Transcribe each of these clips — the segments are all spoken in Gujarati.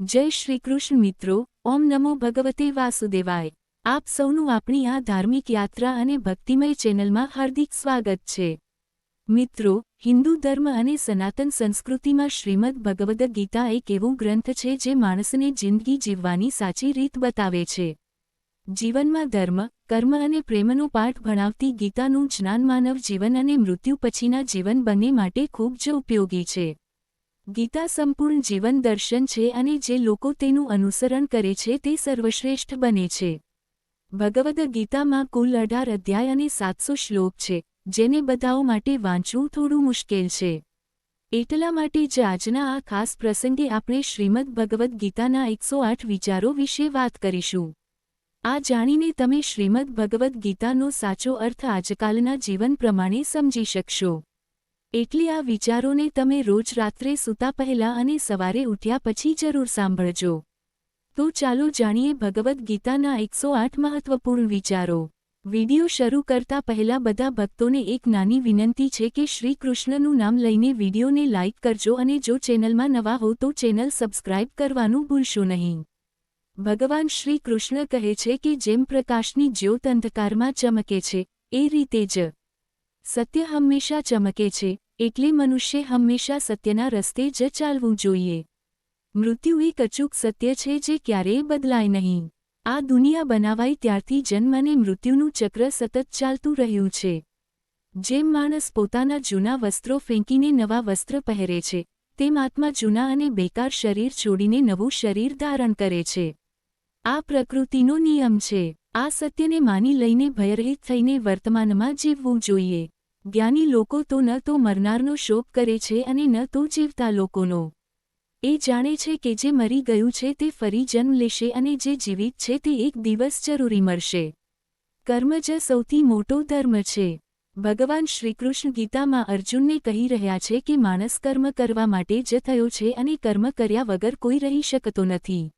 જય શ્રી કૃષ્ણ મિત્રો, ઓમ નમો ભગવતે વાસુદેવાય। આપ સૌનું આપણી આ ધાર્મિક યાત્રા અને ભક્તિમય ચેનલમાં હાર્દિક સ્વાગત છે। મિત્રો, હિન્દુ ધર્મ અને સનાતન સંસ્કૃતિમાં શ્રીમદ ભગવદ ગીતા એક એવું ગ્રંથ છે જે માણસને જિંદગી જીવવાની સાચી રીત બતાવે છે। જીવનમાં ધર્મ, કર્મ અને પ્રેમનો પાઠ ભણાવતી ગીતાનું જ્ઞાન માનવ જીવન અને મૃત્યુ પછીના જીવન બંને માટે ખૂબ જ ઉપયોગી છે। ગીતા સંપૂર્ણ જીવન દર્શન છે અને જે લોકો તેનું અનુસરણ કરે છે તે સર્વશ્રેષ્ઠ બને છે। ભગવદ ગીતામાં કુલ 18 અધ્યાય અને 700 શ્લોક છે, જેને બધાઓ માટે વાંચવું થોડું મુશ્કેલ છે। એટલા માટે જ આજના આ ખાસ પ્રસંગે આપણે શ્રીમદ ભગવદ ગીતાના 108 વિચારો વિશે વાત કરીશું। આ જાણીને તમે શ્રીમદ ભગવદ ગીતાનો સાચો અર્થ આજકાલના જીવન પ્રમાણે સમજી શકશો। એટલે આ વિચારોને તમે રોજ રાત્રે સૂતા પહેલા અને સવારે ઉઠ્યા પછી જરૂર સાંભળજો। તો ચાલો જાણીએ ભગવદ ગીતાના 108 મહત્વપૂર્ણ વિચારો। વિડિયો શરૂ કરતા પહેલા બધા ભક્તોને એક નાની વિનંતી છે કે શ્રી કૃષ્ણનું નામ લઈને વિડિયોને લાઇક કરજો અને જો ચેનલમાં નવા હો તો ચેનલ સબસ્ક્રાઇબ કરવાનું ભૂલશો નહીં। ભગવાન શ્રી કૃષ્ણ કહે છે કે જેમ પ્રકાશની જ્યોત અંધકારમાં ચમકે છે, એ રીતે જ સત્ય હંમેશા ચમકે છે, એટલે મનુષ્ય હંમેશા સત્યના રસ્તે જ ચાલવું જોઈએ। મૃત્યુ એક અચૂક સત્ય છે જે ક્યારેય બદલાય નહીં। આ દુનિયા બનાવાઈ ત્યારથી જન્મ અને મૃત્યુનું ચક્ર સતત ચાલતું રહ્યું છે। જેમ માણસ પોતાના જૂના વસ્ત્રો ફેંકીને નવા વસ્ત્ર પહેરે છે, તેમ આત્મા જૂના અને બેકાર શરીર છોડીને નવું શરીર ધારણ કરે છે। આ પ્રકૃતિનો નિયમ છે। આ સત્યને માની લઈને ભયરહિત થઈને વર્તમાનમાં જીવવું જોઈએ। જ્ઞાની લોકો તો ન તો મરનારનો શોક કરે છે અને ન તો જીવતા લોકોનો। એ જાણે છે કે જે મરી ગયું છે તે ફરી જન્મ લેશે અને જે જીવિત છે તે એક દિવસ જરૂરી મરશે। કર્મ જ સૌથી મોટો ધર્મ છે। ભગવાન શ્રીકૃષ્ણ ગીતામાં અર્જુનને કહી રહ્યા છે કે માણસ કર્મ કરવા માટે જ થયો છે અને કર્મ કર્યા વગર કોઈ રહી શકતો નથી।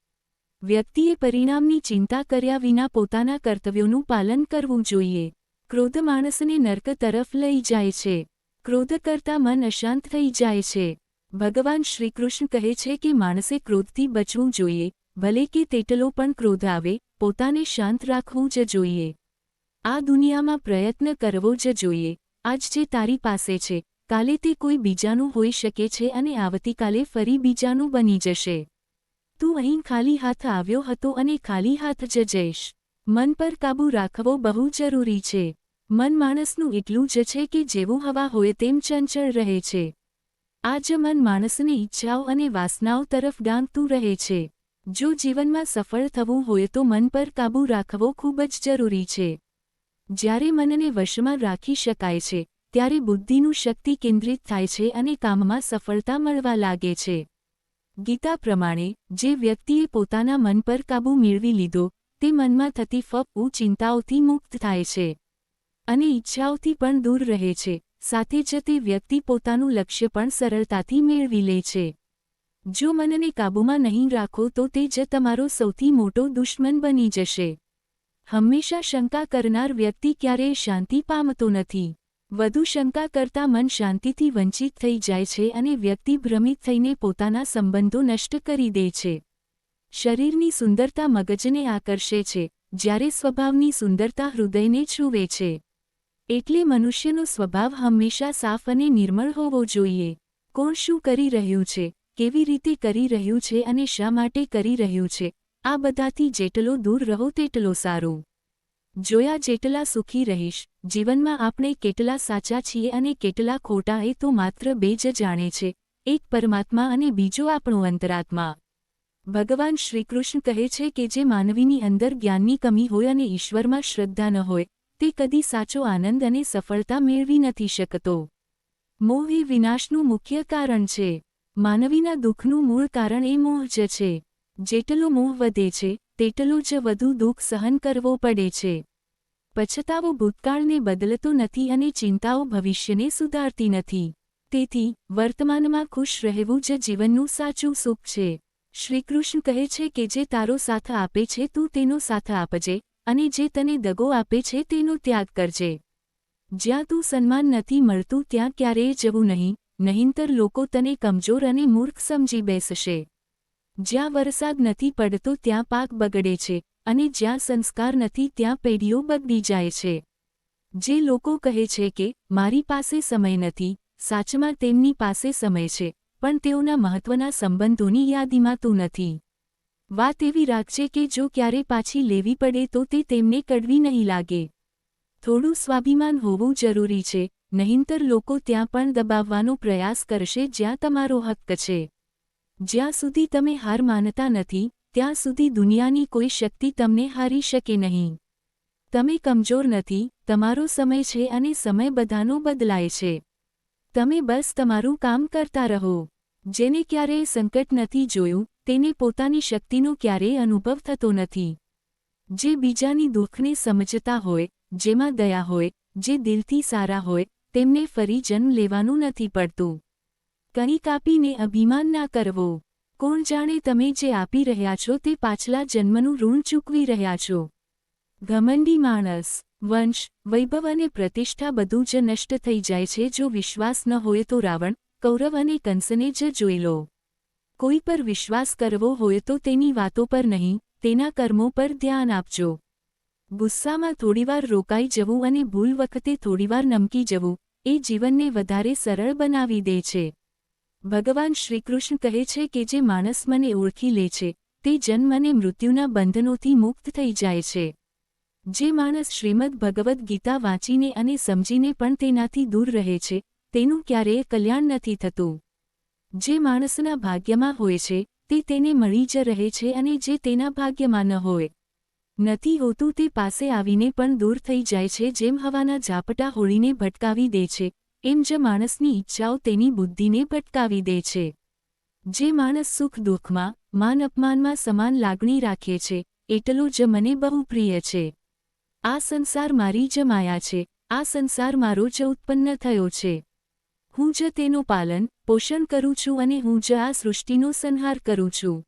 વ્યક્તિએ પરિણામની ચિંતા કર્યા વિના પોતાના કર્તવ્યોનું પાલન કરવું જોઈએ। ક્રોધ માણસને નર્ક તરફ લઈ જાય છે। ક્રોધ કરતાં મન અશાંત થઈ જાય છે। ભગવાન શ્રીકૃષ્ણ કહે છે કે માણસે ક્રોધથી બચવું જોઈએ, ભલે કે તેટલો પણ ક્રોધ આવે, પોતાને શાંત રાખવું જ જોઈએ। આ દુનિયામાં પ્રયત્ન કરવો જ જોઈએ। આજ જે તારી પાસે છે, કાલે તે કોઈ બીજાનું હોઈ શકે છે અને આવતીકાલે ફરી બીજાનું બની જશે। તું અહીં ખાલી હાથ આવ્યો હતો અને ખાલી હાથ જ જઈશ। મન પર કાબૂ રાખવો બહુ જરૂરી છે। મન માણસનું એટલું જ છે કે જેવું હવા હોય તેમ ચંચળ રહે છે। આ જ મન માણસને ઈચ્છાઓ અને વાસનાઓ તરફ ડાંગતું રહે છે। જો જીવનમાં સફળ થવું હોય તો મન પર કાબૂ રાખવો ખૂબ જ જરૂરી છે। જ્યારે મનને વશમાં રાખી શકાય છે, ત્યારે બુદ્ધિનું શક્તિ કેન્દ્રિત થાય છે અને કામમાં સફળતા મળવા લાગે છે। ગીતા પ્રમાણે, જે વ્યક્તિએ પોતાના મન પર કાબૂ મેળવી લીધો, તે મનમાં થતી ફફૂ ચિંતાઓથી મુક્ત થાય છે અને ઈચ્છાઓથી પણ દૂર રહે છે। સાથે જ તે વ્યક્તિ પોતાનું લક્ષ્ય પણ સરળતાથી મેળવી લે છે। જો મનને કાબૂમાં નહીં રાખો તો તે જ તમારો સૌથી મોટો દુશ્મન બની જશે। હંમેશા શંકા કરનાર વ્યક્તિ ક્યારેય શાંતિ પામતો નથી। વધુ શંકા કરતાં મન શાંતિથી વંચિત થઈ જાય છે અને વ્યક્તિ ભ્રમિત થઈને પોતાના સંબંધો નષ્ટ કરી દે છે। શરીરની સુંદરતા મગજને આકર્ષે છે, જ્યારે સ્વભાવની સુંદરતા હૃદયને છૂવે છે। એટલે મનુષ્યનો સ્વભાવ હંમેશા સાફ અને નિર્મળ હોવો જોઈએ। કોણ શું કરી રહ્યું છે, કેવી રીતે કરી રહ્યું છે અને શા માટે કરી રહ્યું છે, આ બધાથી જેટલો દૂર રહો તેટલો સારું। જોયા જેટલા સુખી રહીશ। જીવનમાં આપણે કેટલા સાચા છીએ અને કેટલા ખોટા એ તો માત્ર બે જ જાણે છે, એક પરમાત્મા અને બીજો આપણો અંતરાત્મા। ભગવાન શ્રીકૃષ્ણ કહે છે કે જે માનવીની અંદર જ્ઞાનની કમી હોય અને ઈશ્વરમાં શ્રદ્ધા ન હોય, તે કદી સાચો આનંદ અને સફળતા મેળવી નથી શકતો। મોહ એ વિનાશનું મુખ્ય કારણ છે। માનવીના દુઃખનું મૂળ કારણ એ મોહ જ છે। જેટલો મોહ વધે છે, તેટલો જ વધુ દુઃખ સહન કરવો પડે છે। પછતાવો ભૂતકાળને બદલતો નથી અને ચિંતાઓ ભવિષ્યને સુધારતી નથી। તેથી વર્તમાનમાં ખુશ રહેવું જ જીવનનું સાચું સુખ છે। શ્રીકૃષ્ણ કહે છે કે જે તારો સાથ આપે છે તું તેનો સાથ આપજે, અને જે તને દગો આપે છે તેનો ત્યાગ કરજે। જ્યાં તું સન્માન નથી મળતું ત્યાં ક્યારેય જવું નહીં, નહીંતર લોકો તને કમજોર અને મૂર્ખ સમજી બેસશે। જ્યાં વરસાદ નથી પડતો ત્યાં પાક બગડે છે, અને જ્યાં સંસ્કાર નથી ત્યાં પેઢીઓ બગડી જાય છે. જે લોકો કહે છે કે મારી પાસે સમય નથી, સાચમાં તેમની પાસે સમય છે, પણ તેઓના મહત્વના સંબંધોની યાદીમાં તો નથી. વાત એવી રાખજે કે જો ક્યારે પાછી લેવી પડે તો તે તેમને કડવી નહીં લાગે. થોડું સ્વાભિમાન હોવું જરૂરી છે, નહીંતર લોકો ત્યાં પણ દબાવવાનો પ્રયાસ કરશે જ્યાં તમારો હક્ક છે. જ્યાં સુધી તમે હાર માનતા નથી, ત્યાં સુધી દુનિયાની કોઈ શક્તિ તમને હારી શકે નહીં. તમે કમજોર નથી, તમારો સમય છે અને સમય બધાનો બદલાય છે. તમે બસ તમારું કામ કરતા રહો. જેને ક્યારેય સંકટ નથી જોયું, તેને પોતાની શક્તિનો ક્યારેય અનુભવ થતો નથી. જે બીજાની દુઃખને સમજતા હોય, જેમાં દયા હોય, જે દિલથી સારા હોય, તેમને ફરી જન્મ લેવાનું નથી પડતું. કંઈ કાપીને અભિમાન ના કરવો. કોણ જાણે તમે જે આપી રહ્યા છો તે પાછલા જન્મનું ઋણ ચૂકવી રહ્યા છો. ઘમંડી માણસ. વંશ, વૈભવ અને પ્રતિષ્ઠા બધું જ નષ્ટ થઈ જાય છે જો વિશ્વાસ ન હોય તો રાવણ, કૌરવ અને કંસને જ જોઈ લો. કોઈ પર વિશ્વાસ કરવો હોય તો તેની વાતો પર નહીં, તેના કર્મો પર ધ્યાન આપજો. ગુસ્સામાં થોડીવાર રોકાઈ જવું અને ભૂલ વખતે થોડીવાર નમકી જવું, એ જીવનને વધારે સરળ બનાવી દે છે. ભગવાન શ્રીકૃષ્ણ કહે છે કે જે માણસ મને ઓળખી લે છે, તે જન્મ અને મૃત્યુના બંધનોથી મુક્ત થઈ જાય છે. જે માણસ શ્રીમદ્ ભગવદ્ ગીતા વાંચીને અને સમજીને પણ તેનાથી દૂર રહે છે, તેનું ક્યારેય કલ્યાણ નથી થતું. જે માણસના ભાગ્યમાં હોય છે, તે તેને મળી જ રહે છે અને જે તેના ભાગ્યમાં ન હોય, નથી હોતું તે પાસે આવીને પણ દૂર થઈ જાય છે. જેમ હવાના ઝાપટા હોળીને ભટકાવી દે છે, એમ જ માણસની ઈચ્છાઓ તેની બુદ્ધિને ભટકાવી દે છે. જે માણસ સુખ દુઃખમાં, માન અપમાનમાં સમાન લાગણી રાખે છે, એટલો જ મને બહુ પ્રિય છે. આ સંસાર મારી જ માયા છે, આ સંસાર મારો જ ઉત્પન્ન થયો છે. હું જ તેનું પાલન, પોષણ કરું છું અને હું જ આ સૃષ્ટિનો સંહાર કરું છું.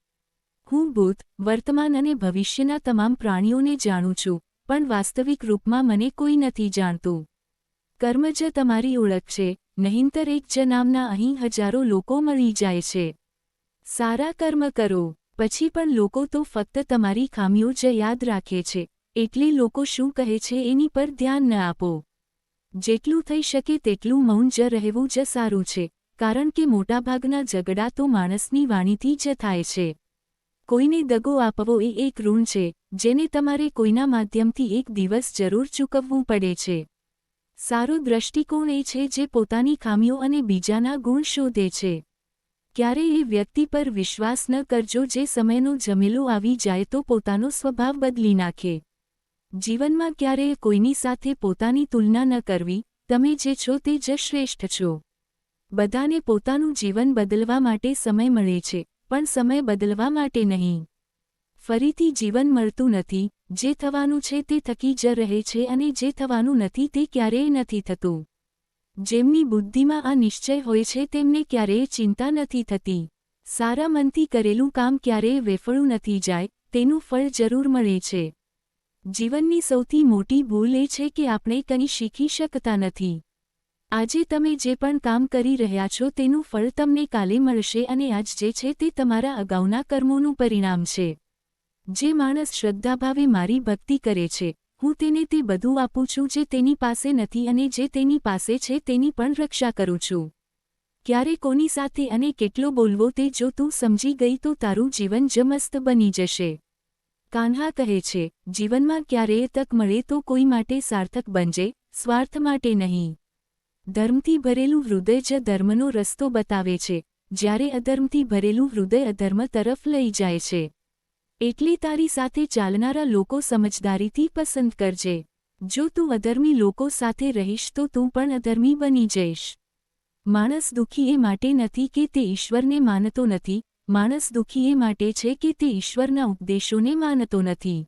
હું ભૂત, વર્તમાન અને ભવિષ્યના તમામ પ્રાણીઓને જાણું છું, પણ વાસ્તવિક રૂપમાં મને કોઈ નથી જાણતું. કર્મ જ તમારી ઓળખ છે, નહીંતર એક જ નામના અહીં હજારો લોકો મળી જાય છે. સારા કર્મ કરો, પછી પણ લોકો તો ફક્ત તમારી ખામીઓ જ યાદ રાખે છે, એટલે લોકો શું કહે છે એની પર ધ્યાન ન આપો. જેટલું થઈ શકે તેટલું મૌન જ રહેવું જ સારું છે, કારણ કે મોટાભાગના ઝઘડા તો માણસની વાણીથી જ થાય છે. કોઈને દગો આપવો એ એક ઋણ છે, જેને તમારે કોઈના માધ્યમથી એક દિવસ જરૂર ચૂકવવું પડે છે. સારો દ્રષ્ટિકોણ એ છે જે પોતાની ખામીઓ અને બીજાના ગુણ શોધે છે. ક્યારેય એ વ્યક્તિ પર વિશ્વાસ ન કરજો જે સમયનો ઝમેલો આવી જાય તો પોતાનો સ્વભાવ બદલી નાખે. જીવનમાં ક્યારેય કોઈની સાથે પોતાની તુલના ન કરવી, તમે જે છો તે જ શ્રેષ્ઠ છો. બધાને પોતાનું જીવન બદલવા માટે સમય મળે છે, પણ સમય બદલવા માટે નહીં. ફરીથી જીવન મળતું નથી, જે થવાનું છે તે થકી જ રહે છે અને જે થવાનું નથી તે ક્યારેય નથી થતું. જેમની બુદ્ધિમાં આ નિશ્ચય હોય છે તેમને ક્યારેય ચિંતા નથી થતી. સારા મનથી કરેલું કામ ક્યારેય વેફળું નથી જાય, તેનું ફળ જરૂર મળે છે. જીવનની સૌથી મોટી ભૂલ એ છે કે આપણે કંઈ શીખી શકતા નથી. આજે તમે જે પણ કામ કરી રહ્યા છો તેનું ફળ તમને કાલે મળશે અને આજ જે છે તે તમારા અગાઉના કર્મોનું પરિણામ છે. જે માણસ શ્રદ્ધાભાવે મારી ભક્તિ કરે છે, હું તેને તે બધું આપું છું જે તેની પાસે નથી અને જે તેની પાસે છે તેની પણ રક્ષા કરું છું. ક્યારે કોની સાથે અને કેટલો બોલવો તે જો તું સમજી ગઈ તો તારું જીવન જ મસ્ત બની જશે. કાન્હા કહે છે, જીવનમાં ક્યારેય તક મળે તો કોઈ માટે સાર્થક બનજે, સ્વાર્થ માટે નહીં. ધર્મથી ભરેલું હૃદય જ ધર્મનો રસ્તો બતાવે છે, જ્યારે અધર્મથી ભરેલું હૃદય અધર્મ તરફ લઈ જાય છે. એટલે તારી સાથે ચાલનારા લોકો સમજદારીથી પસંદ કરજે. જો તું અધર્મી લોકો સાથે રહીશ તો તું પણ અધર્મી બની જઈશ. માણસ દુઃખી એ માટે નથી કે તે ઈશ્વરને માનતો નથી, માણસ દુઃખી એ માટે છે કે તે ઈશ્વરના ઉપદેશોને માનતો નથી.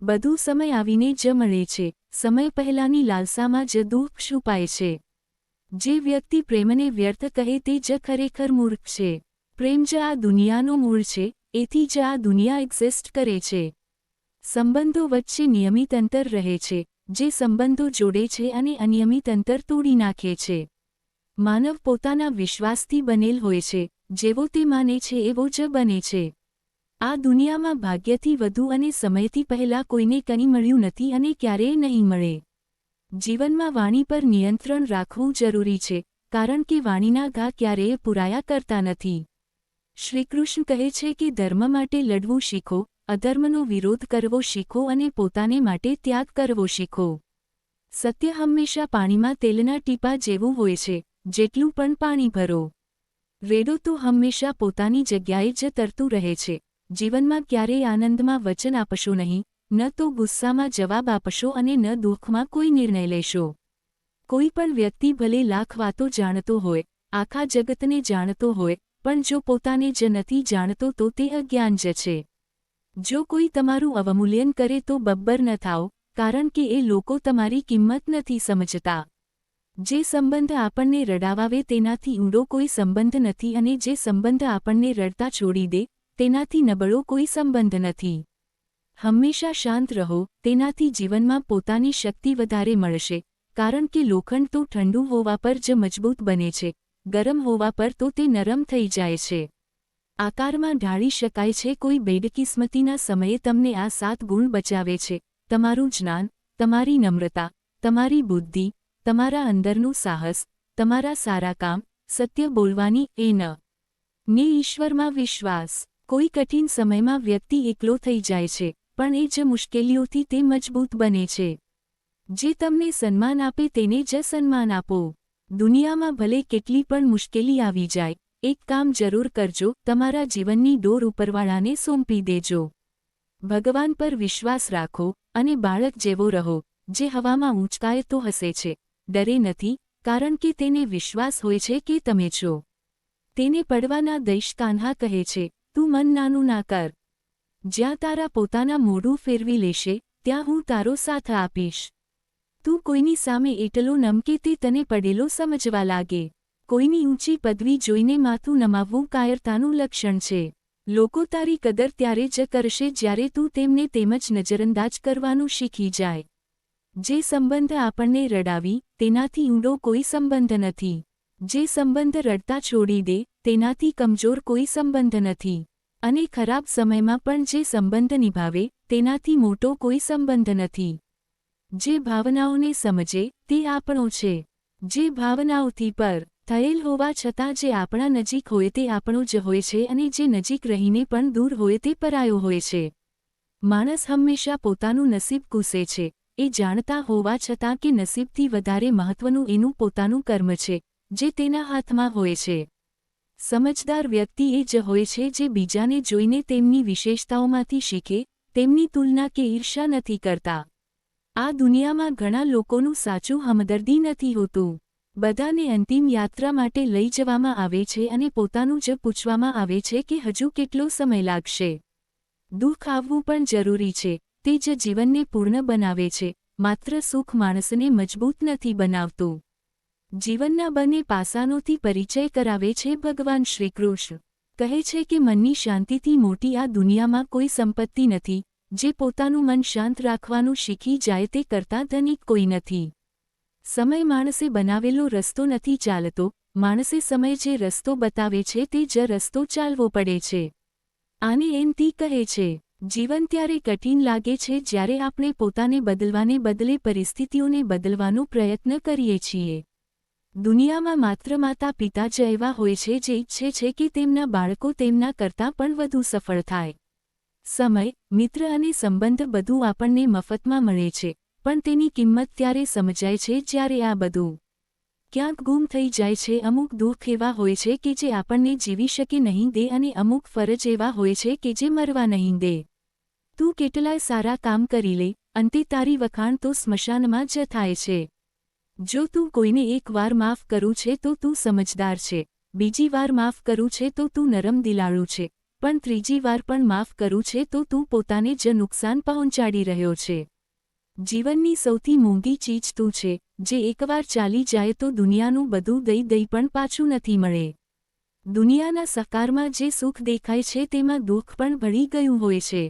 બધું સમય આવીને જ મળે છે, સમય પહેલાંની લાલસામાં જ દુઃખ છુપાય છે. જે વ્યક્તિ પ્રેમને વ્યર્થ કહે તે જ ખરેખર મૂર્ખ છે. પ્રેમ જ આ દુનિયાનો મૂળ છે, એથી જ આ દુનિયા એક્ઝિસ્ટ કરે છે. સંબંધો વચ્ચે નિયમિત અંતર રહે છે, જે સંબંધો જોડે છે અને અનિયમિત અંતર તોડી નાખે છે. માનવ પોતાના વિશ્વાસથી બનેલ હોય છે, જેવો તે માને છે એવો જ બને છે. આ દુનિયામાં ભાગ્યથી વધુ અને સમયથી પહેલાં કોઈને કંઈ મળ્યું નથી અને ક્યારેય નહીં મળે. જીવનમાં વાણી પર નિયંત્રણ રાખવું જરૂરી છે, કારણ કે વાણીના ઘા ક્યારેય પૂરાયા કરતા નથી. શ્રીકૃષ્ણ કહે છે કે ધર્મ માટે લડવું શીખો, અધર્મનો વિરોધ કરવો શીખો અને પોતાને માટે ત્યાગ કરવો શીખો. સત્ય હંમેશા પાણીમાં તેલના ટીપા જેવું હોય છે, જેટલું પણ પાણી ભરો. રેડો તો હંમેશા પોતાની જગ્યાએ જ તરતું રહે છે. જીવનમાં ક્યારેય આનંદમાં વચન આપશો નહીં, ન તો ગુસ્સામાં જવાબ આપશો અને ન દુઃખમાં કોઈ નિર્ણય લેશો. કોઈ પણ વ્યક્તિ ભલે લાખ વાતો જાણતો હોય, આખા જગતને જાણતો હોય, પણ જો પોતાને જ નથી જાણતો તો તે અજ્ઞાન જ છે. જો કોઈ તમારું અવમૂલ્યન કરે તો બબ્બર ન થાઓ, કારણ કે એ લોકો તમારી કિંમત નથી સમજતા. જે સંબંધ આપણને રડાવાવે તેનાથી ઊંડો કોઈ સંબંધ નથી અને જે સંબંધ આપણને રડતા છોડી દે તેનાથી નબળો કોઈ સંબંધ નથી. હંમેશા શાંત રહો, તેનાથી જીવનમાં પોતાની શક્તિ વધારે મળશે, કારણ કે લોખંડ તો ઠંડુ હોવા પર જ મજબૂત બને છે, ગરમ હોવા પર તો તે નરમ થઈ જાય છે. આકારમાં ઢાળી શકાય છે. કોઈ બેડકિસ્મતીના સમયે તમને આ 7 ગુણ બચાવે છે: તમારું જ્ઞાન, તમારી નમ્રતા, તમારી બુદ્ધિ, તમારા અંદરનું સાહસ, તમારા સારા કામ, સત્ય બોલવાની ને ઈશ્વરમાં વિશ્વાસ. કોઈ કઠિન સમયમાં વ્યક્તિ એકલો થઈ જાય છે, પણ એ જ મુશ્કેલીઓથી તે મજબૂત બને છે. જે તમને સન્માન આપે તેને જ સન્માન આપો. દુનિયામાં ભલે કેટલી પણ મુશ્કેલી આવી જાય, એક કામ જરૂર કરજો: તમારા જીવનની ડોર ઉપરવાળાને સોંપી દેજો. ભગવાન પર વિશ્વાસ રાખો અને બાળક જેવો રહો, જે હવામાં ઊંચકાય તો હસે છે, ડરે નથી, કારણ કે તેને વિશ્વાસ હોય છે કે તમે છો. તેને પડવાના દઈશ. કાન્હા કહે છે, તું મન નાનું ના કર. જ્યાં તારા પોતાના મોઢું ફેરવી લેશે, ત્યાં હું તારો સાથ આપીશ. તું કોઈની સામે એટલો નમ કે તે તને પડેલો સમજવા લાગે. કોઈની ઊંચી પદવી જોઈને માથું નમાવવું કાયરતાનું લક્ષણ છે. લોકો તારી કદર ત્યારે જ કરશે જ્યારે તું તેમને તેમજ નજરઅંદાજ કરવાનું શીખી જાય. જે સંબંધ આપણને રડાવી, તેનાથી ઊંડો કોઈ સંબંધ નથી. જે સંબંધ રડતા છોડી દે, તેનાથી કમજોર કોઈ સંબંધ નથી. અને ખરાબ સમયમાં પણ જે સંબંધ નિભાવે, તેનાથી મોટો કોઈ સંબંધ નથી. જે ભાવનાઓને સમજે, તે આપણો છે. જે ભાવનાઓથી પર થયેલ હોવા છતાં જે આપણા નજીક હોય તે આપણો જ હોય છે અને જે નજીક રહીને પણ દૂર હોય તે પરાયો હોય છે. માણસ હંમેશા પોતાનું નસીબ કૂસે છે, એ જાણતા હોવા છતાં કે નસીબથી વધારે મહત્વનું એનું પોતાનું કર્મ છે, જે તેના હાથમાં હોય છે. સમજદાર વ્યક્તિ એ જ હોય છે જે બીજાને જોઈને તેમની વિશેષતાઓમાંથી શીખે, તેમની તુલના કે ઈર્ષા નથી કરતા. આ દુનિયામાં ઘણા લોકોનું સાચું હમદર્દી નથી હોતું. બધાને અંતિમ યાત્રા માટે લઈ જવામાં આવે છે અને પોતાનું જ પૂછવામાં આવે છે કે હજુ કેટલો સમય લાગશે. દુઃખ આવવું પણ જરૂરી છે, તે જ જીવનને પૂર્ણ બનાવે છે, માત્ર સુખ માણસને મજબૂત નથી બનાવતું. જીવનના બંને પાસાનોથી પરિચય કરાવે છે ભગવાન શ્રીકૃષ્ણ. કહે છે કે મનની શાંતિથી મોટી આ દુનિયામાં કોઈ સંપત્તિ નથી. જે પોતાનું મન શાંત રાખવાનું શીખી જાય તે કરતાં ધનિક કોઈ નથી. સમય માણસે બનાવેલો રસ્તો નથી ચાલતો, માણસે સમય જે રસ્તો બતાવે છે તે જ રસ્તો ચાલવો પડે છે. આને એનથી કહે છે, જીવન ત્યારે કઠિન લાગે છે જ્યારે આપણે પોતાને બદલવાને બદલે પરિસ્થિતિઓને બદલવાનો પ્રયત્ન કરીએ છીએ. દુનિયામાં માત્ર માતા પિતા જ એવા હોય છે જે ઈચ્છે છે કે તેમના બાળકો તેમના કરતાં પણ વધુ સફળ થાય. સમય, મિત્ર અને સંબંધ બધું આપણને મફતમાં મળે છે, પણ તેની કિંમત ત્યારે સમજાય છે જ્યારે આ બધું ક્યાંક ગુમ થઈ જાય છે. અમુક દુઃખ એવા હોય છે કે જે આપણને જીવી શકે નહીં દે અને અમુક ફરજ એવા હોય છે કે જે મરવા નહીં દે. તું કેટલાય સારા કામ કરી લે, અંતે તારી વખાણ તો સ્મશાનમાં જ થાય છે. જો તું કોઈને એક વાર માફ કરું છે તો તું સમજદાર છે, બીજી વાર માફ કરું છે તો તું નરમ દિલાળું છે, પણ ત્રીજી વાર પણ માફ કરું છે તો તું પોતાને જ નુકસાન પહોંચાડી રહ્યો છે. જીવનની સૌથી મોંઘી ચીજ તું છે, જે એકવાર ચાલી જાય તો દુનિયાનું બધું દઈ પણ પાછું નથી મળે. દુનિયાના સકારમાં જે સુખ દેખાય છે તેમાં દુઃખ પણ ભળી ગયું હોય છે.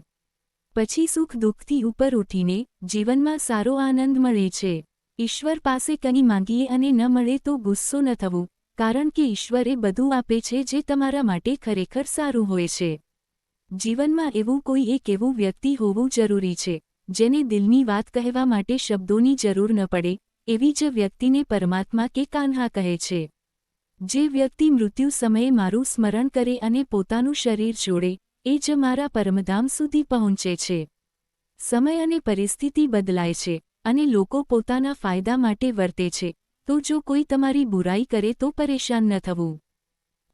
પછી સુખ દુઃખથી ઉપર ઉઠીને જીવનમાં સારો આનંદ મળે છે. ઈશ્વર પાસે કંઈ માંગીએ અને ન મળે તો ગુસ્સો ન થવું, કારણ કે ઈશ્વરે બધું આપે છે જે તમારા માટે ખરેખર સારું હોય છે. જીવનમાં એવું કોઈ એક એવું વ્યક્તિ હોવું જરૂરી છે જેને દિલની વાત કહેવા માટે શબ્દોની જરૂર ન પડે, એવી જ વ્યક્તિને પરમાત્મા કે કાન્હા કહે છે. જે વ્યક્તિ મૃત્યુ સમયે મારું સ્મરણ કરે અને પોતાનું શરીર છોડે, એ જ મારા પરમધામ સુધી પહોંચે છે. સમય અને પરિસ્થિતિ બદલાય છે, અને લોકો પોતાના ફાયદા માટે વર્તે છે, તો જો કોઈ તમારી બુરાઈ કરે તો પરેશાન ન થવું.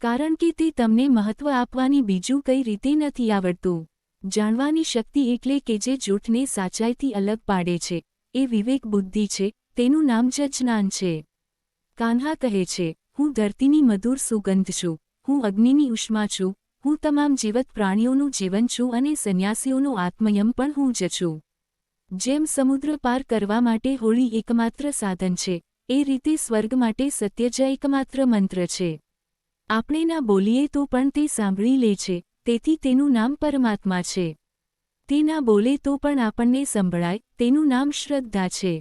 કારણ કે તે તમને મહત્વ આપવાની બીજું કઈ રીતે નથી આવડતું. જાણવાની શક્તિ એટલે કે જે જૂઠને સાચાઈથી અલગ પાડે છે, એ વિવેક બુદ્ધિ છે, તેનું નામ જ જ્ઞાન છે. કાન્હા કહે છે, હું ધરતીની મધુર સુગંધ છું, હું અગ્નિની ઉષ્મા છું, હું તમામ જીવત પ્રાણીઓનું જીવન છું અને સંન્યાસીઓનો આત્મયમ પણ હું જ છું. જેમ સમુદ્ર પાર કરવા માટે હોળી એકમાત્ર સાધન છે, એ રીતે સ્વર્ગ માટે સત્ય જ એકમાત્ર મંત્ર છે. આપણે ના બોલીએ તો પણ તે સાંભળી લે છે, તેથી તેનું નામ પરમાત્મા છે. તે ના બોલે તો પણ આપણને સંભળાય, તેનું નામ શ્રદ્ધા છે.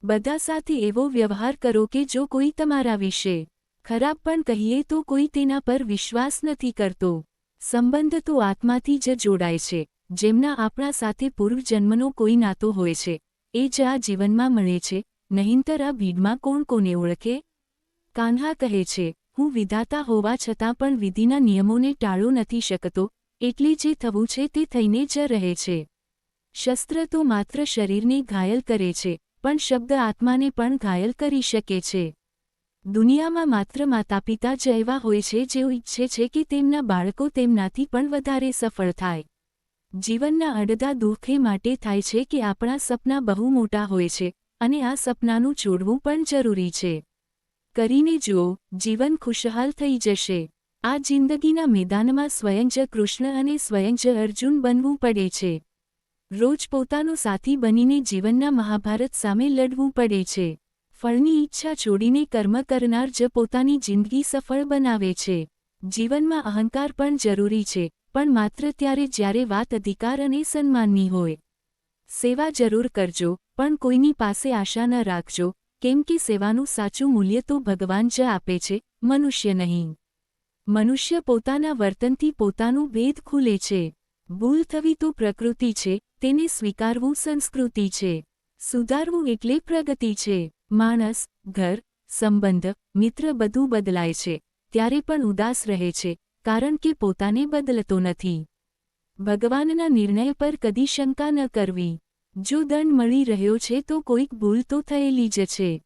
બધા સાથે એવો વ્યવહાર કરો કે જો કોઈ તમારા વિશે ખરાબ પણ કહીએ તો કોઈ તેના પર વિશ્વાસ નથી કરતો. સંબંધ તો આત્માથી જ જોડાય છે, જેમના આપણા સાથે પૂર્વજન્મનો કોઈ નાતો હોય છે, એ જ આ જીવનમાં મળે છે, નહીંતર આ ભીડમાં કોણ કોને ઓળખે? કાન્હા કહે છે, હું વિધાતા હોવા છતાં પણ વિધિના નિયમોને ટાળો નથી શકતો, એટલે જે થવું છે તે થઈને જ રહે છે. શસ્ત્ર તો માત્ર શરીરને ઘાયલ કરે છે, પણ શબ્દ આત્માને પણ ઘાયલ કરી શકે છે. દુનિયામાં માત્ર માતાપિતા જ એવા હોય છે જેઓ ઈચ્છે છે કે તેમના બાળકો તેમનાથી પણ વધારે સફળ થાય. જીવનના અડધા દુઃખ એ માટે થાય છે કે આપણા સપના બહુ મોટા હોય છે, અને આ સપનાનું છોડવું પણ જરૂરી છે. કરીને જુઓ, જીવન ખુશહાલ થઈ જશે. આ જિંદગીના મેદાનમાં સ્વયં જ કૃષ્ણ અને સ્વયં જ અર્જુન બનવું પડે છે. રોજ પોતાનો સાથી બનીને જીવનના મહાભારત સામે લડવું પડે છે. ફળની ઈચ્છા છોડીને કર્મ કરનાર જ પોતાની જિંદગી સફળ બનાવે છે. જીવનમાં અહંકાર પણ જરૂરી છે, પણ માત્ર ત્યારે જ્યારે વાત અધિકાર અને સન્માનની હોય. સેવા જરૂર કરજો, પણ કોઈની પાસે આશા ન રાખજો, કેમ કે સેવાનું સાચું મૂલ્ય તો ભગવાન જ આપે છે, મનુષ્ય નહીં. મનુષ્ય પોતાના વર્તનથી પોતાનું ભેદ ખુલે છે. ભૂલ થવી તો પ્રકૃતિ છે, તેને સ્વીકારવું સંસ્કૃતિ છે. સુધારવું એટલે પ્રગતિ છે. માણસ, ઘર, સંબંધ, મિત્ર બધું બદલાય છે, ત્યારે પણ ઉદાસ રહે છે, કારણ કે પોતાને બદલતો નથી. ભગવાનના નિર્ણય પર કદી શંકા ન કરવી. જો દંડ મળી રહ્યો છે તો કોઈક ભૂલ તો થયેલી જ છે.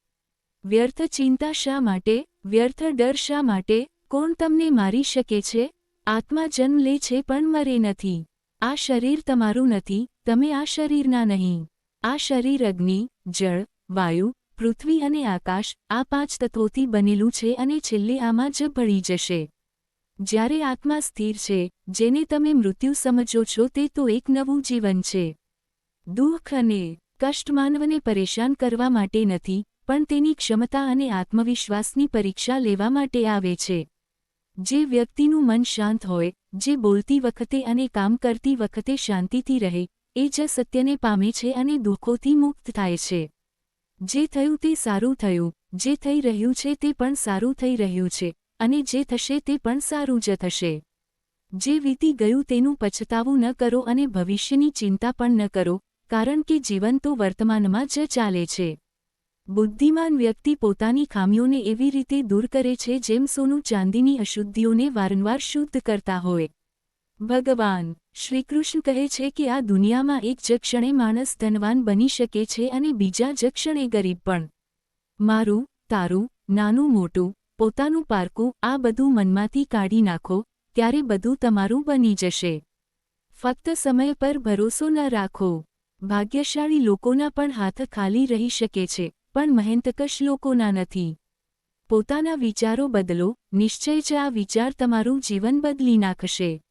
વ્યર્થ ચિંતા શા માટે, વ્યર્થ ડર શા માટે, કોણ તમને મારી શકે છે? આત્મા જન્મ લે છે પણ મરે નથી. આ શરીર તમારું નથી, તમે આ શરીરના નહીં. આ શરીર અગ્નિ, જળ, વાયુ, પૃથ્વી અને આકાશ, આ 5 તત્વોથી બનેલું છે અને છેલ્લે આમાં જ ભળી જશે. જ્યારે આત્મા સ્થિર છે, જેને તમે મૃત્યુ સમજો છો તે તો એક નવું જીવન છે. દુઃખ અને કષ્ટ માનવને પરેશાન કરવા માટે નથી, પણ તેની ક્ષમતા અને આત્મવિશ્વાસની પરીક્ષા લેવા માટે આવે છે. જે વ્યક્તિનું મન શાંત હોય, જે બોલતી વખતે અને કામ કરતી વખતે શાંતિથી રહે, એ જ સત્યને પામે છે અને દુઃખોથી મુક્ત થાય છે. જે થયું તે સારું થયું, જે થઈ રહ્યું છે તે પણ સારું થઈ રહ્યું છે, અને જે થશે તે પણ સારું જ થશે. જે વીતી ગયું તેનું પછતાવું ન કરો અને ભવિષ્યની ચિંતા પણ ન કરો, કારણ કે જીવન તો વર્તમાનમાં જ ચાલે છે. બુદ્ધિમાન વ્યક્તિ પોતાની ખામીઓને એવી રીતે દૂર કરે છે જેમ સોનું ચાંદીની અશુદ્ધિઓને વારંવાર શુદ્ધ કરતા હોય. ભગવાન શ્રીકૃષ્ણ કહે છે કે આ દુનિયામાં એક જ ક્ષણે માણસ ધનવાન બની શકે છે અને બીજા જ ક્ષણે ગરીબ પણ. મારું, તારું, નાનું મોટું, પોતાનું પારકું, આ બધું મનમાંથી કાઢી નાખો, ત્યારે બધું તમારું બની જશે. ફક્ત સમય પર ભરોસો ન રાખો. ભાગ્યશાળી લોકોના પણ હાથ ખાલી રહી શકે છે, પણ મહેનતકશ લોકોના નથી. પોતાના વિચારો બદલો, નિશ્ચય જ આ વિચાર તમારું જીવન બદલી નાખશે.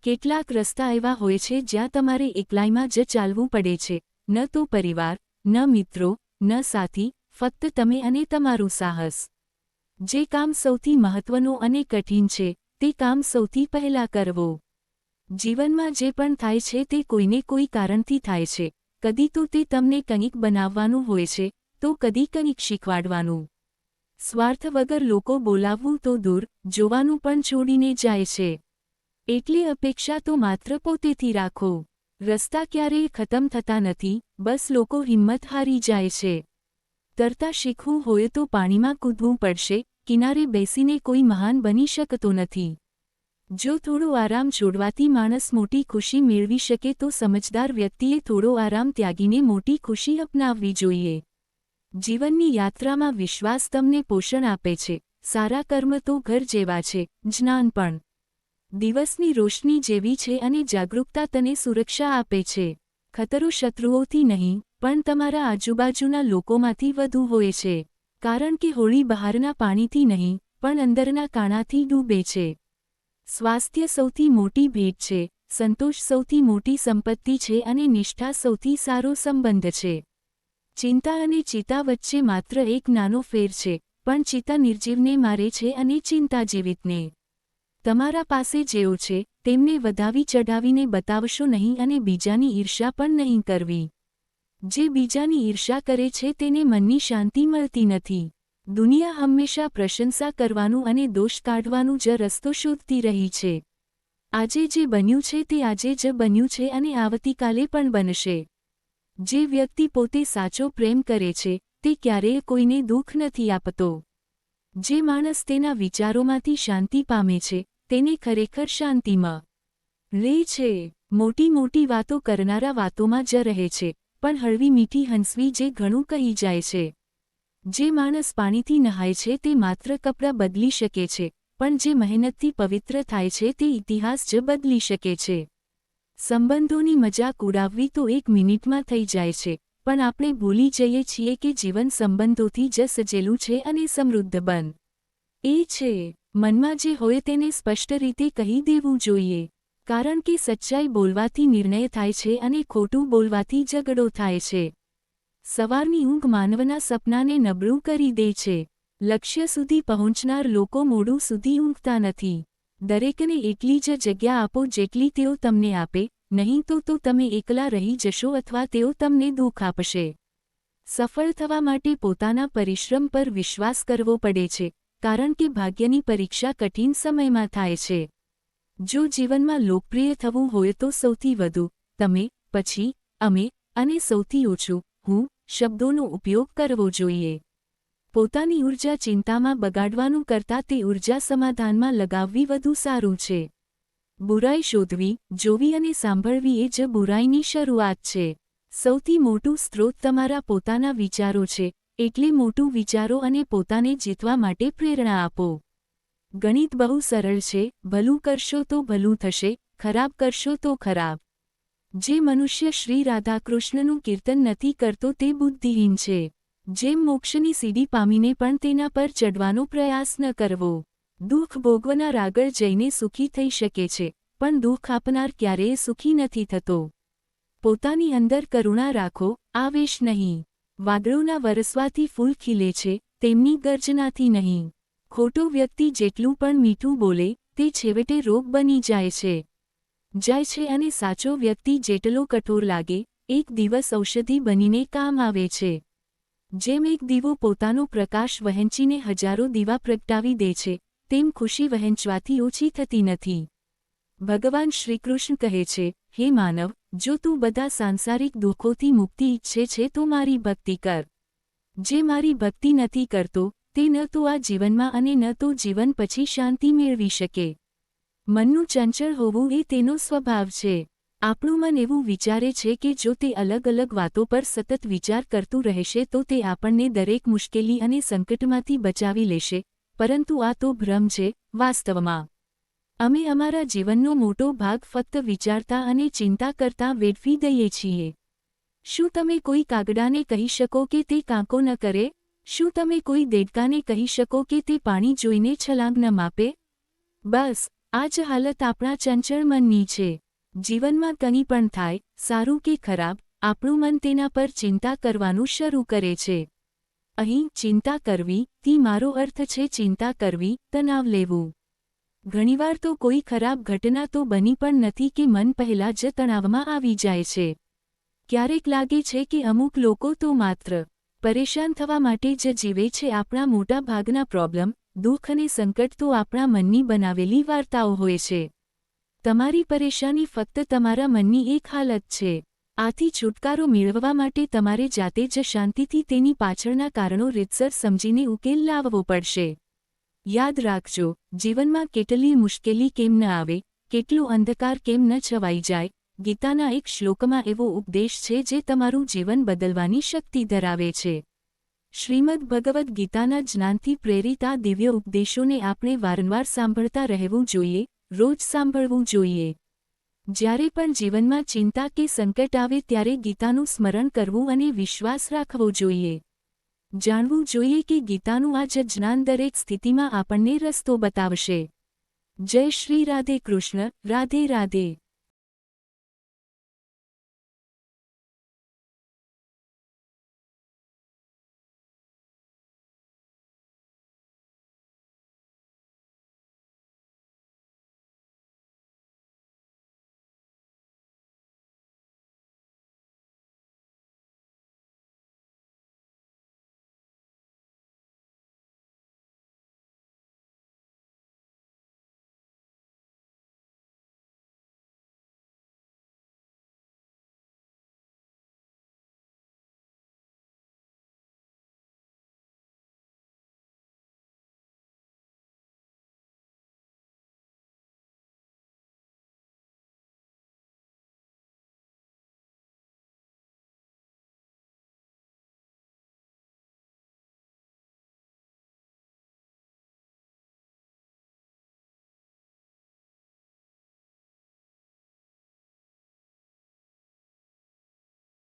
કેટલાક રસ્તા એવા હોય છે જ્યાં તમારે એકલાઈમાં જ ચાલવું પડે છે, ન તો પરિવાર, ન મિત્રો, ન સાથી, ફક્ત તમે અને તમારું સાહસ. જે કામ સૌથી મહત્વનું અને કઠિન છે, તે કામ સૌથી પહેલાં કરવો. જીવનમાં જે પણ થાય છે તે કોઈને કોઈ કારણથી થાય છે, કદી તો તે તમને કંઈક બનાવવાનું હોય છે, તો કદી કંઈક શીખવાડવાનું. સ્વાર્થ વગર લોકો બોલાવવું તો દૂર, જોવાનું પણ છોડીને જાય છે. એટલે અપેક્ષા તો માત્ર પોતેથી રાખો. રસ્તા ક્યારેય ખતમ થતા નથી, બસ લોકો હિંમત હારી જાય છે. તરતા શીખવું હોય તો પાણીમાં કૂદવું પડશે, કિનારે બેસીને કોઈ મહાન બની શકતો નથી. જો થોડો આરામ છોડવાથી માણસ મોટી ખુશી મેળવી શકે તો સમજદાર વ્યક્તિએ થોડો આરામ ત્યાગીને મોટી ખુશી અપનાવવી જોઈએ. જીવનની યાત્રામાં વિશ્વાસ તમને પોષણ આપે છે. સારા કર્મ તો ઘર જેવા છે, જ્ઞાન પણ દિવસની રોશની જેવી છે અને જાગરૂકતા તને સુરક્ષા આપે છે. ખતરો શત્રુઓથી નહીં, પણ તમારા આજુબાજુના લોકોમાંથી વધુ હોય છે. કારણ કે હોળી બહારના પાણીથી નહીં, પણ અંદરના કાણાથી ડૂબે છે. સ્વાસ્થ્ય સૌથી મોટી ભેટ છે, સંતોષ સૌથી મોટી સંપત્તિ છે અને નિષ્ઠા સૌથી સારો સંબંધ છે. ચિંતા અને ચિતા વચ્ચે માત્ર એક નાનો ફેર છે, પણ ચિતા નિર્જીવને મારે છે અને ચિંતા જીવિતને. તમારા પાસે જેઓ છે, તેમને વધાવી ચઢાવીને બતાવશો નહીં અને બીજાની ઈર્ષા પણ નહીં કરવી. જે બીજાની ઈર્ષા કરે છે તેને મનની શાંતિ મળતી નથી. દુનિયા હંમેશા પ્રશંસા કરવાનું અને દોષ કાઢવાનું જ રસ્તો શોધતી રહી છે. આજે જે બન્યું છે તે આજે જ બન્યું છે અને આવતીકાલે પણ બનશે. જે વ્યક્તિ પોતે સાચો પ્રેમ કરે છે, તે ક્યારેય કોઈને દુઃખ નથી આપતો. જે માણસ તેના વિચારોમાંથી શાંતિ પામે છે, તેને ખરેખર શાંતિમાં લે છે. મોટી મોટી વાતો કરનારા વાતોમાં જ રહે છે, પણ હળવી મીઠી હંસવી જે ઘણું કહી જાય છે. જે માણસ પાણીથી નહાય છે તે માત્ર કપડાં બદલી શકે છે, પણ જે મહેનતથી પવિત્ર થાય છે તે ઇતિહાસ જ બદલી શકે છે. સંબંધોની મજાક ઉડાવવી તો એક મિનિટમાં થઈ જાય છે, પણ આપણે ભૂલી જઈએ છીએ કે જીવન સંબંધોથી જ સજેલું છે અને સમૃદ્ધ બન એ છે. મનમાં જે હોય તેને સ્પષ્ટ રીતે કહી દેવું જોઈએ. કારણ કે સચ્ચાઈ બોલવાથી નિર્ણય થાય છે અને ખોટું બોલવાથી ઝઘડો થાય છે. સવારની ઊંઘ માનવના સપનાને નબળું કરી દે છે. લક્ષ્ય સુધી પહોંચનાર લોકો મોડું સુધી ઊંઘતા નથી. દરેકને એટલી જ જગ્યા આપો જેટલી તેઓ તમને આપે, નહીં તો તમે એકલા રહી જશો અથવા તેઓ તમને દુઃખ આપશે. સફળ થવા માટે પોતાના પરિશ્રમ પર વિશ્વાસ કરવો પડે છે, કારણ કે ભાગ્યની પરીક્ષા કઠિન સમયમાં થાય છે. જો જીવનમાં લોકપ્રિય થવું હોય તો સૌથી વધુ તમે, પછી અમે અને સૌથી ઓછું હું શબ્દોનો ઉપયોગ કરવો જોઈએ. પોતાની ઊર્જા ચિંતામાં બગાડવાનું કરતાં તે ઊર્જા સમાધાનમાં લગાવવી વધુ સારું છે. બુરાઈ શોધવી, જોવી અને સાંભળવી એ જ બુરાઈની શરૂઆત છે. સૌથી મોટું સ્ત્રોત તમારા પોતાના વિચારો છે, એટલે મોટું વિચારો અને પોતાને જીતવા માટે પ્રેરણા આપો. ગણિત બહુ સરળ છે, ભલું કરશો તો ભલું થશે, ખરાબ કરશો તો ખરાબ. જે મનુષ્ય શ્રી રાધાકૃષ્ણનું કીર્તન નથી કરતો તે બુદ્ધિહીન છે. જેમ મોક્ષની સીડી પામીને પણ તેના પર ચડવાનો પ્રયાસ ન કરવો. દુઃખ ભોગવનાર આગળ જઈને સુખી થઈ શકે છે, પણ દુઃખ આપનાર ક્યારેય સુખી નથી થતો. પોતાની અંદર કરુણા રાખો, આવેશ નહીં. વાદળોના વરસવાથી ફૂલ ખીલે છે, તેમની ગર્જનાથી નહીં. ખોટો વ્યક્તિ જેટલું પણ મીઠું બોલે, તે છેવટે રોગ બની જાય છે અને સાચો વ્યક્તિ જેટલો કઠોર લાગે, એક દિવસ ઔષધિ બનીને કામ આવે છે. જેમ એક દીવો પોતાનો પ્રકાશ વહેંચીને હજારો દીવા પ્રગટાવી દે છે, તેમ ખુશી વહેંચવાથી ઓછી થતી નથી. ભગવાન શ્રીકૃષ્ણ કહે છે, હે માનવ, જો તું બધા સાંસારિક દુઃખોથી મુક્તિ ઈચ્છે છે તો મારી ભક્તિ કર. જે મારી ભક્તિ નથી કરતો, તે ન તો આ જીવનમાં અને ન તો જીવન પછી શાંતિ મેળવી શકે. મનનું ચંચળ હોવું એ તેનો સ્વભાવ છે. આપણું મન એવું વિચારે છે કે જો તે અલગ અલગ વાતો પર સતત વિચાર કરતું રહેશે તો તે આપણને દરેક મુશ્કેલી અને સંકટમાંથી બચાવી લેશે, પરંતુ આ તો ભ્રમ છે. વાસ્તવમાં અમે અમારા જીવનનો મોટો ભાગ ફક્ત વિચારતા અને ચિંતા કરતા વેડફી દઈએ છીએ. શું તમે કોઈ કાગડાને કહી શકો કે તે કાંકો ન કરે? શું તમે કોઈ દેડકાને કહી શકો કે તે પાણી જોઈને છલાંગ ન માપે? બસ આ જ હાલત આપણા ચંચળ મનની છે. જીવનમાં કંઈ પણ થાય, સારું કે ખરાબ, આપણું મન તેના પર ચિંતા કરવાનું શરૂ કરે છે. અહીં ચિંતા કરવી થી મારો અર્થ છે ચિંતા કરવી, તણાવ લેવું. ઘણીવાર તો કોઈ ખરાબ ઘટના તો બની પણ નથી કે મન પહેલાં જ તણાવમાં આવી જાય છે. ક્યારેક લાગે છે કે અમુક લોકો તો માત્ર પરેશાન થવા માટે જ જીવે છે. આપણા મોટા ભાગના પ્રોબ્લેમ, દુઃખ અને સંકટ તો આપણા મનની બનાવેલી વાર્તાઓ હોય છે. તમારી પરેશાની ફક્ત તમારા મનની એક હાલત છે. આથી છુટકારો મેળવવા માટે તમારે જાતે જ શાંતિથી તેની પાછળના કારણો રીતસર સમજીને ઉકેલ લાવવો પડશે. યાદ રાખજો, જીવનમાં કેટલી મુશ્કેલી કેમ ન આવે, કેટલો અંધકાર કેમ ન છવાઈ જાય, ગીતાના એક શ્લોકમાં એવો ઉપદેશ છે જે તમારું જીવન બદલવાની શક્તિ ધરાવે છે. શ્રીમદ્ ભગવદ્ ગીતાના જ્ઞાનથી પ્રેરિત આ દિવ્ય ઉપદેશોને આપણે વારંવાર સાંભળતા રહેવું જોઈએ, રોજ સાંભળવું જોઈએ. જ્યારે પણ જીવનમાં ચિંતા કે સંકટ આવે ત્યારે ગીતાનું સ્મરણ કરવું અને વિશ્વાસ રાખવો જોઈએ. જાણવું જોઈએ કે ગીતાનું આ જ જ્ઞાન દરેક સ્થિતિમાં આપણને રસ્તો બતાવશે. જય શ્રી રાધે કૃષ્ણ. રાધે રાધે.